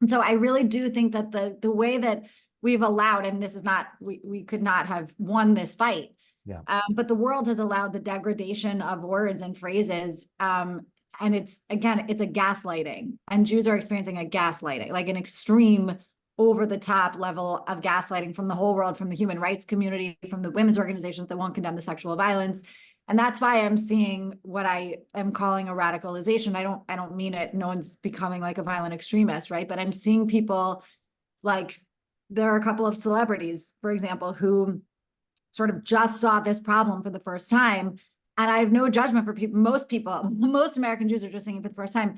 so I really do think that the way that we've allowed, and this is not, we could not have won this fight, Yeah. but the world has allowed the degradation of words and phrases. And it's a gaslighting, and Jews are experiencing a gaslighting, like an extreme over the top level of gaslighting from the whole world, from the human rights community, from the women's organizations that won't condemn the sexual violence. And that's why I'm seeing what I am calling a radicalization. I don't mean it. No one's becoming like a violent extremist, right? But I'm seeing people like, there are a couple of celebrities, for example, who sort of just saw this problem for the first time. And I have no judgment for people. Most American Jews are just seeing it for the first time.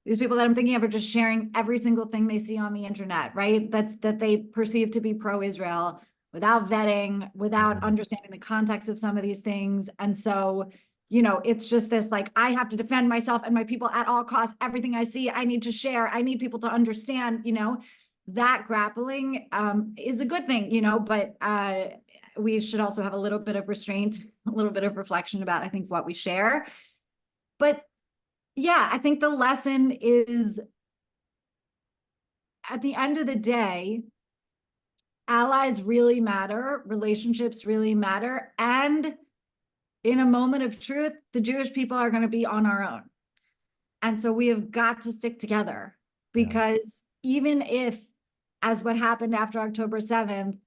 These people that I'm thinking of are just sharing every single thing they see on the internet, right? That they perceive to be pro-Israel without vetting, without understanding the context of some of these things. And so, it's just this like, I have to defend myself and my people at all costs. Everything I see, I need to share. I need people to understand, that grappling is a good thing, but we should also have a little bit of restraint, a little bit of reflection about, I think, what we share. But yeah, I think the lesson is, at the end of the day, allies really matter, relationships really matter. And in a moment of truth, the Jewish people are going to be on our own. And so we have got to stick together, because even if, as what happened after October 7th,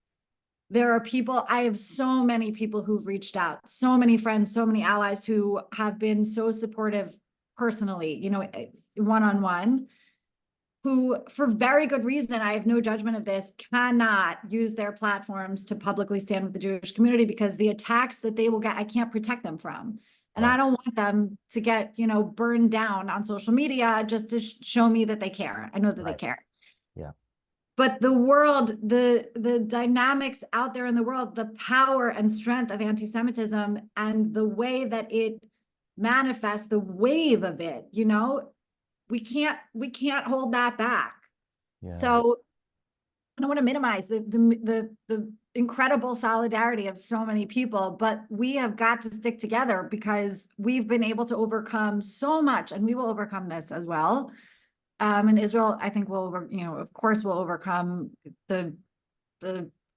there are people, I have so many people who've reached out, so many friends, so many allies who have been so supportive personally, one-on-one, who, for very good reason, I have no judgment of this, cannot use their platforms to publicly stand with the Jewish community because the attacks that they will get, I can't protect them from. And I don't want them to get, burned down on social media just to show me that they care. I know that they care. Yeah. But the world, the dynamics out there in the world, the power and strength of anti-Semitism and the way that it manifests, the wave of it, we can't hold that back. Yeah. So I don't want to minimize the incredible solidarity of so many people, but we have got to stick together because we've been able to overcome so much, and we will overcome this as well. And Israel, I think, will, of course, will overcome the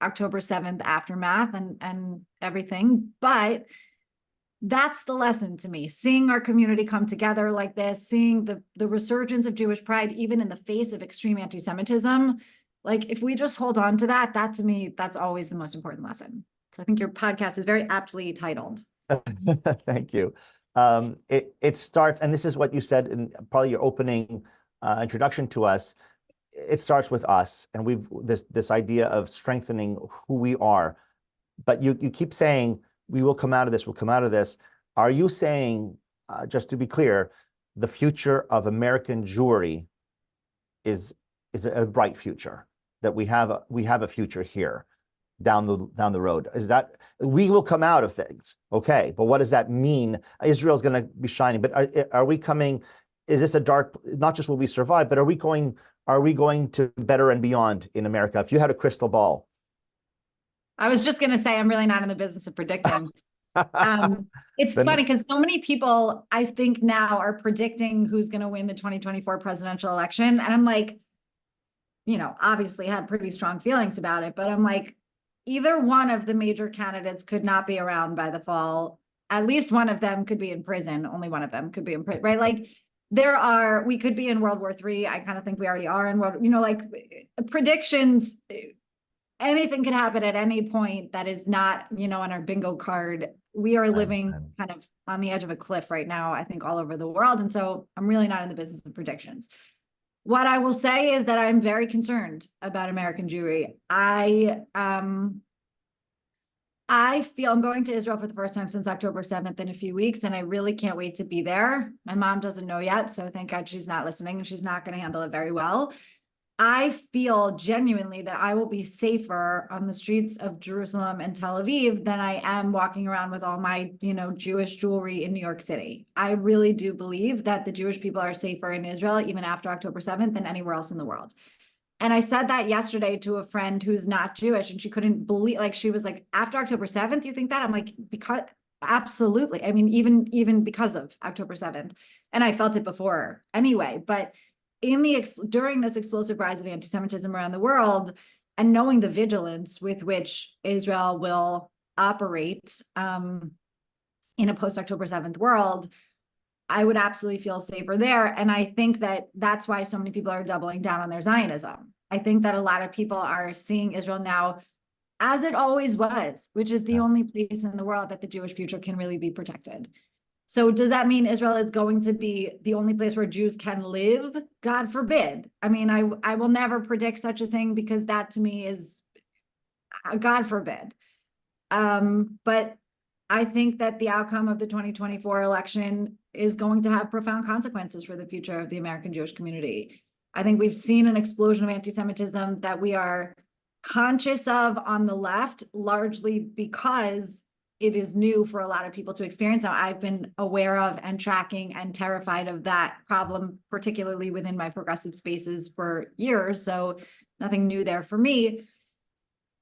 October 7th aftermath and everything. But that's the lesson to me, seeing our community come together like this, seeing the resurgence of Jewish pride, even in the face of extreme anti-Semitism. Like, if we just hold on to that, to me, that's always the most important lesson. So I think your podcast is very aptly titled. Thank you. It starts, and this is what you said in probably your opening introduction to us. It starts with us, and we've this idea of strengthening who we are. But you keep saying we will come out of this. We'll come out of this. Are you saying, just to be clear, the future of American Jewry is a bright future? That we have a future here down the road? Is that we will come out of things? Okay, but what does that mean? Israel's going to be shining, but are we coming is this a dark, not just will we survive, but are we going to better and beyond in America? If you had a crystal ball. I was just going to say, I'm really not in the business of predicting. It's Then, funny because so many people, I think now, are predicting who's going to win the 2024 presidential election. And I'm like, obviously have pretty strong feelings about it, but I'm like, either one of the major candidates could not be around by the fall. At least one of them could be in prison. Only one of them could be in prison, right? Like we could be in World War III. I kind of think we already are in like predictions. Anything could happen at any point that is not, on our bingo card. We are living kind of on the edge of a cliff right now, I think, all over the world. And so I'm really not in the business of predictions. What I will say is that I'm very concerned about American Jewry. I feel I'm going to Israel for the first time since October 7th in a few weeks, and I really can't wait to be there. My mom doesn't know yet, so thank God she's not listening, and she's not going to handle it very well. I feel genuinely that I will be safer on the streets of Jerusalem and Tel Aviv than I am walking around with all my, Jewish jewelry in New York City. I really do believe that the Jewish people are safer in Israel, even after October 7th, than anywhere else in the world. And I said that yesterday to a friend who's not Jewish, and she couldn't believe, like, she was like, after October 7th, you think that? I'm like, because absolutely. I mean, even because of October 7th. And I felt it before anyway, but during this explosive rise of anti-Semitism around the world, and knowing the vigilance with which Israel will operate in a post-October 7th world, I would absolutely feel safer there. And I think that that's why so many people are doubling down on their Zionism. I think that a lot of people are seeing Israel now as it always was, which is the only place in the world that the Jewish future can really be protected. So does that mean Israel is going to be the only place where Jews can live? God forbid. I mean, I will never predict such a thing, because that to me is, God forbid. But I think that the outcome of the 2024 election is going to have profound consequences for the future of the American Jewish community. I think we've seen an explosion of anti-Semitism that we are conscious of on the left, largely because it is new for a lot of people to experience. Now, I've been aware of and tracking and terrified of that problem, particularly within my progressive spaces, for years. So nothing new there for me.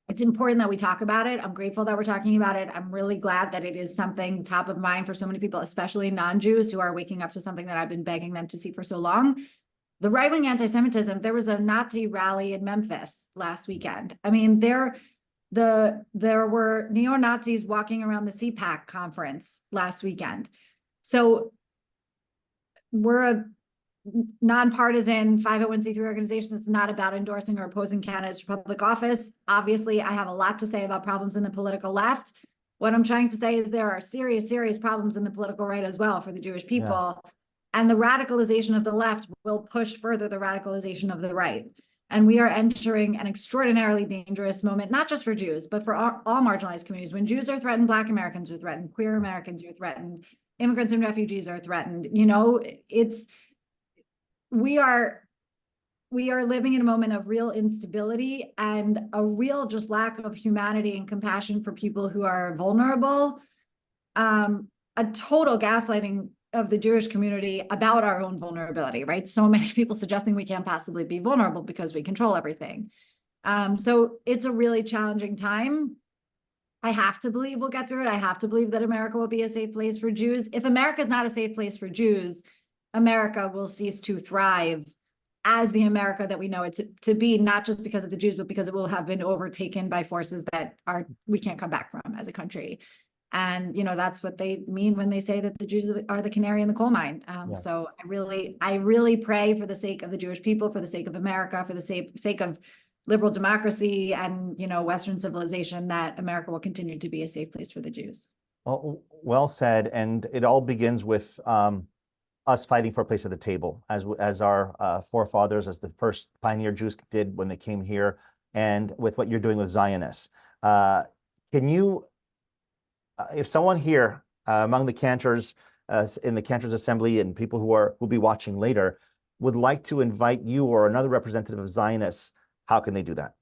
It's important that we talk about it. I'm grateful that we're talking about it. I'm really glad that it is something top of mind for so many people, especially non-Jews, who are waking up to something that I've been begging them to see for so long. The right-wing anti-Semitism, there was a Nazi rally in Memphis last weekend. I mean, there were neo-Nazis walking around the CPAC conference last weekend. So we're a nonpartisan 501c3 organization. This is not about endorsing or opposing candidates for public office. Obviously, I have a lot to say about problems in the political left. What I'm trying to say is there are serious, serious problems in the political right as well for the Jewish people. Yeah. And the radicalization of the left will push further the radicalization of the right. And we are entering an extraordinarily dangerous moment, not just for Jews, but for all marginalized communities. When Jews are threatened, Black Americans are threatened, queer Americans are threatened, immigrants and refugees are threatened. We are living in a moment of real instability and a real just lack of humanity and compassion for people who are vulnerable. A total gaslighting of the Jewish community about our own vulnerability, right? So many people suggesting we can't possibly be vulnerable because we control everything. So it's a really challenging time. I have to believe we'll get through it. I have to believe that America will be a safe place for Jews. If America is not a safe place for Jews, America will cease to thrive as the America that we know it to be, not just because of the Jews, but because it will have been overtaken by forces that we can't come back from as a country. And, that's what they mean when they say that the Jews are the canary in the coal mine. Yes. So I really pray for the sake of the Jewish people, for the sake of America, for the sake of liberal democracy and, Western civilization, that America will continue to be a safe place for the Jews. Well said. And it all begins with us fighting for a place at the table, as our forefathers, as the first pioneer Jews did when they came here, and with what you're doing with Zionists. Can you, if someone here among the Cantors in the Cantors Assembly and people who will be watching later would like to invite you or another representative of Zionists, how can they do that?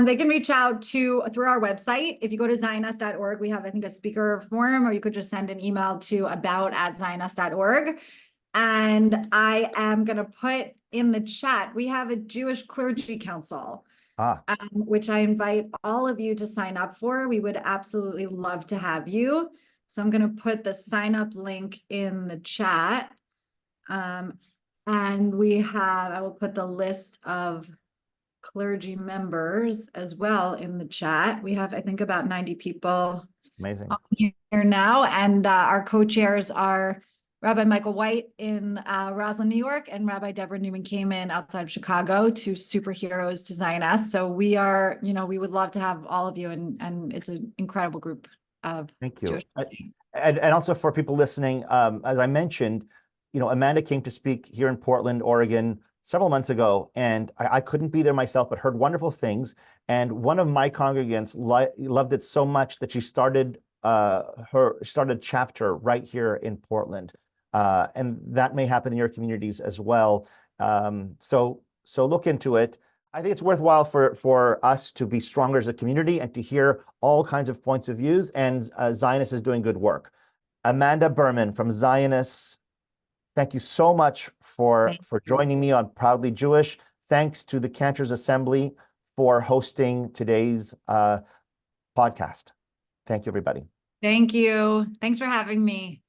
They can reach out through our website. If you go to zioness.org, we have, I think, a speaker forum, or you could just send an email to about@zioness.org. And I am going to put in the chat, we have a Jewish Clergy Council, which I invite all of you to sign up for. We would absolutely love to have you. So I'm going to put the sign up link in the chat. And I will put the list of clergy members as well in the chat. We have, I think, about 90 people. Amazing. Here now. And our co-chairs are Rabbi Michael White in Roslyn, New York, and Rabbi Deborah Newman Kamen outside of Chicago, two superheroes to Zionists. So we are, we would love to have all of you, and it's an incredible group of Thank you. Jewish And also for people listening, as I mentioned, Amanda came to speak here in Portland, Oregon, several months ago, and I couldn't be there myself, but heard wonderful things. And one of my congregants loved it so much that she started a chapter right here in Portland, and that may happen in your communities as well. So look into it. I think it's worthwhile for us to be stronger as a community and to hear all kinds of points of views. And Zionist is doing good work. Amanda Berman from Zionists, thank you so much for joining me on Proudly Jewish. Thanks to the Cantors Assembly for hosting today's podcast. Thank you, everybody. Thank you. Thanks for having me.